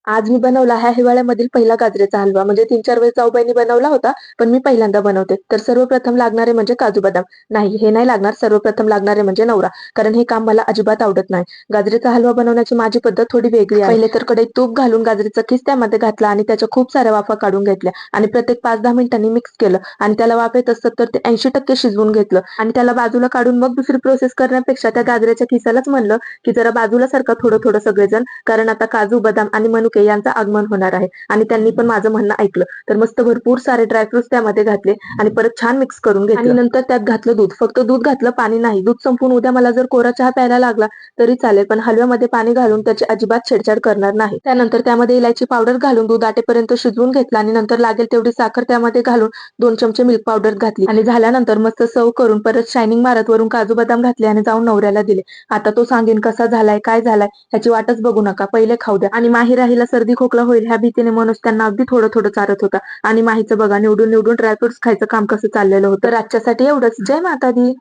आज मी बनवला ह्या हिवाळ्यामधील पहिला गाजरेचा हलवा. म्हणजे 3-4 वेळेस जाऊबाईंनी बनवला होता, पण मी पहिल्यांदा बनवते. तर सर्वप्रथम लागणारे म्हणजे काजू बदाम. नाही, हे नाही लागणार. सर्वप्रथम लागणारे म्हणजे नवरा. कारण हे काम मला अजिबात आवडत नाही. गाजरेचा हलवा बनवण्याची माझी पद्धत थोडी वेगळी आहे. पहिले तर कढईत तूप घालून गाजरेचा खीस त्यामध्ये घातला आणि त्याच्या खूप साऱ्या वाफा काढून घेतल्या आणि प्रत्येक 5-10 मिनिटांनी मिक्स केलं आणि त्याला वाफ येत असतात तर ते 80% शिजवून घेतलं आणि त्याला बाजूला काढून मग दुसरी प्रोसेस करण्यापेक्षा त्या गाजरेच्या खिसालाच म्हणलं, की जरा बाजूला सरका थोडं-थोडं सगळेजण. कारण आता काजू, बदाम आणि मनुके यांचं आगमन होणार आहे आणि त्यांनी पण माझं म्हणणं ऐकलं. तर मस्त भरपूर सारे ड्रायफ्रुट्स त्यामध्ये घातले आणि परत छान मिक्स करून घेतलं आणि नंतर त्यात घातलं दूध. फक्त दूध घातलं, पाणी नाही. दूध संपून उद्या मला जर कोरा चहा प्यायला लागला तरी चालेल, पण हलव्यामध्ये पाणी घालून त्याची अजिबात छेडछाड करणार नाही. त्यानंतर त्यामध्ये इलायची पावडर घालून दूध आटेपर्यंत शिजवून घेतलं आणि नंतर लागेल तेवढी साखर त्यामध्ये घालून 2 चमचे मिल्क पावडर घातली आणि झाल्यानंतर मस्त सर्व्ह करून परत शायनिंग मारत वरून काजू बदाम घातले आणि जाऊन नवऱ्याला दिले. आता तो सांगेन कसा झालाय, काय झालाय ह्याची वाटच बघू नका. पहिले खाऊ द्या. आणि माही राहीला सर्दी खोकला होईल ह्या भीतीने मनोज त्यांना अगदी थोडं थोडं चारत होता आणि माहीचं बघा निवडून निवडून ड्रायफ्रुट्स खायचं काम कसं चाललेलं होतं. तर आजच्यासाठी एवढंच. जय माता दी.